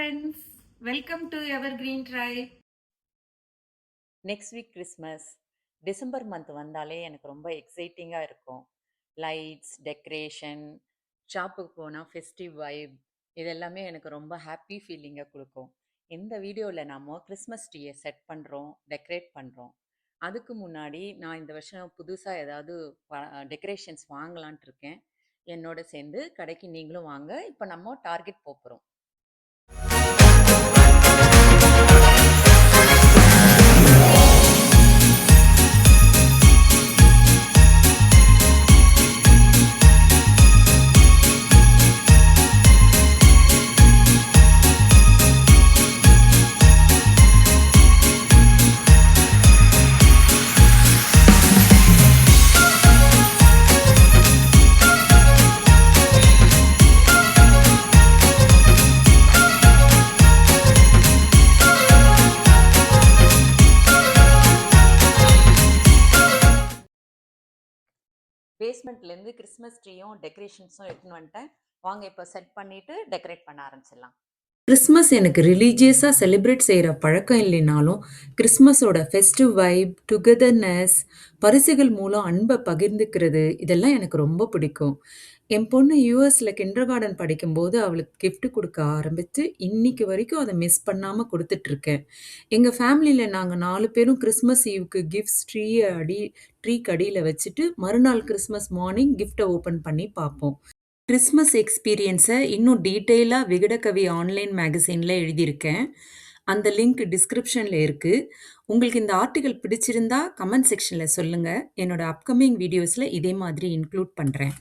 friends, welcome to Evergreen Tribe. Next week Christmas. December month வந்தாலே எனக்கு ரொம்ப எக்ஸைட்டிங்காக இருக்கும். லைட்ஸ், டெக்கரேஷன், ஷாப்புக்கு போனால் ஃபெஸ்டிவ் வைப், இதெல்லாமே எனக்கு ரொம்ப ஹாப்பி ஃபீலிங்கை கொடுக்கும். இந்த வீடியோவில் நம்ம கிறிஸ்மஸ் ட்ரீயை செட் பண்ணுறோம், டெக்கரேட் பண்ணுறோம். அதுக்கு முன்னாடி நான் இந்த வருஷம் புதுசாக ஏதாவது டெக்கரேஷன்ஸ் வாங்கலான்ட்டு இருக்கேன். என்னோட சேர்ந்து கடைக்கு நீங்களும் வாங்க. இப்போ நம்ம டார்கெட் போகிறோம். பேஸ்மெண்ட்லேருந்து கிறிஸ்மஸ் ட்ரீயும் டெக்கரேஷன்ஸும் எடுத்துன்னு வந்துட்டேன். வாங்க இப்போ செட் பண்ணிவிட்டு டெக்கரேட் பண்ண ஆரம்பிச்சிடலாம். கிறிஸ்மஸ் எனக்கு ரிலீஜியஸாக செலிப்ரேட் செய்கிற பழக்கம் இல்லைனாலும் கிறிஸ்மஸோட ஃபெஸ்டிவ் வைப், டுகெதர்னஸ், பரிசுகள் மூலம் அன்பை பகிர்ந்துக்கிறது இதெல்லாம் எனக்கு ரொம்ப பிடிக்கும். என் பொண்ணு யூஎஸில் கிண்டர் கார்டன் படிக்கும்போது அவளுக்கு கிஃப்ட் கொடுக்க ஆரம்பித்து இன்னைக்கு வரைக்கும் அதை மிஸ் பண்ணாமல் கொடுத்துட்ருக்கேன். எங்கள் ஃபேமிலியில் நாங்கள் 4 பேரும் கிறிஸ்மஸ் ஈவுக்கு கிஃப்ட்ஸ் ட்ரீக்கு அடியில் வச்சுட்டு மறுநாள் கிறிஸ்மஸ் மார்னிங் கிஃப்டை ஓப்பன் பண்ணி பார்ப்போம். கிறிஸ்மஸ் எக்ஸ்பீரியன்ஸை இன்னும் டீட்டெயிலாக விகடகவி ஆன்லைன் மேகசினில் எழுதியிருக்கேன். அந்த லிங்க் டிஸ்கிரிப்ஷனில் இருக்குது. உங்களுக்கு இந்த ஆர்டிகல் பிடிச்சிருந்தா கமெண்ட் செக்ஷனில் சொல்லுங்கள். என்னோட அப்கமிங் வீடியோஸில் இதே மாதிரி இன்க்ளூட் பண்ணுறேன்.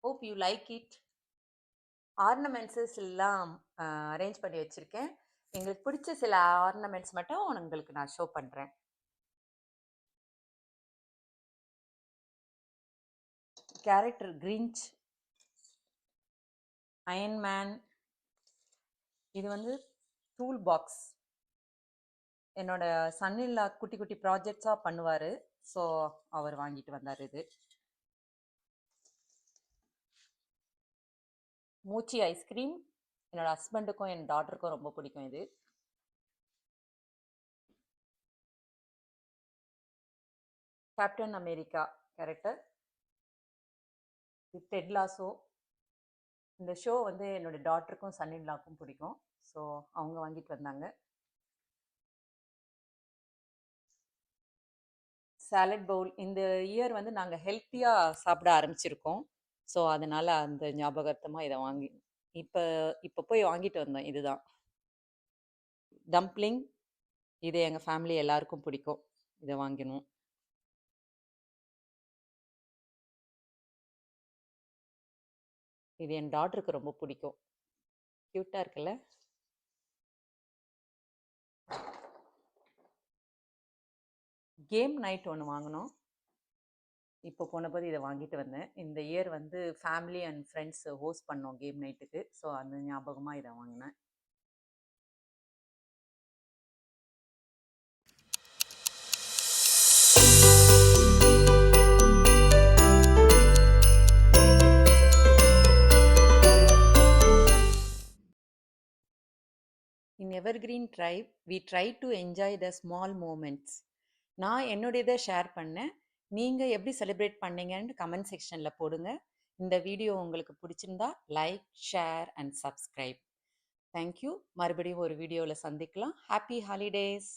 Hope you like it. Ornaments எல்லாம் அரேஞ்ச் பண்ணி வச்சுருக்கேன். எங்களுக்கு பிடிச்ச சில ஆர்னமெண்ட்ஸ் மட்டும் உங்களுக்கு நான் ஷோ பண்ணுறேன். கேரக்டர் கிரிஞ்ச், அயன்மேன், இது வந்து டூல் பாக்ஸ். என்னோட சன்னில்லா குட்டி குட்டி ப்ராஜெக்ட்ஸாக பண்ணுவார். ஸோ அவர் வாங்கிட்டு வந்தார். இது மூச்சி ஐஸ்கிரீம், என்னோட ஹஸ்பண்டுக்கும் என் டாட்டருக்கும் ரொம்ப பிடிக்கும். இது Captain America character, Ted Lasso. இந்த ஷோ வந்து என்னோட டாட்டருக்கும் சன்னில்லாக்கும் பிடிக்கும். ஸோ அவங்க வாங்கிட்டு வந்தாங்க. Salad bowl. இந்த இயர் வந்து நாங்கள் ஹெல்த்தியாக சாப்பிட ஆரம்பிச்சிருக்கோம். ஸோ அதனால் அந்த ஞாபகார்த்தமாக இதை வாங்கி இப்போ போய் வாங்கிட்டு வந்தோம். இதுதான் டம்ப்ளிங். இது எங்கள் ஃபேமிலி எல்லாருக்கும் பிடிக்கும். இதை வாங்கினோம். இது என் டாட்டருக்கு ரொம்ப பிடிக்கும். க்யூட்டாக இருக்குல்ல? கேம் நைட் ஒன்று வாங்கினோம். இப்போ போனபோது இதை வாங்கிட்டு வந்தேன். இந்த இயர் வந்து ஃபேமிலி அண்ட் ஃப்ரெண்ட்ஸ் ஹோஸ்ட் பண்ணோம் கேம் நைட்டுக்கு. ஸோ அந்த ஞாபகமாக இதை வாங்கினேன். In Evergreen Tribe, we try to enjoy the small moments. நான் என்னுடையதை ஷேர் பண்ணேன். நீங்கள் எப்படி செலிப்ரேட் பண்ணீங்கன்னு கமெண்ட் செக்ஷனில் போடுங்க. இந்த வீடியோ உங்களுக்கு பிடிச்சிருந்தா like, share and subscribe. Thank you. மறுபடியும் ஒரு வீடியோவில் சந்திக்கலாம். Happy holidays.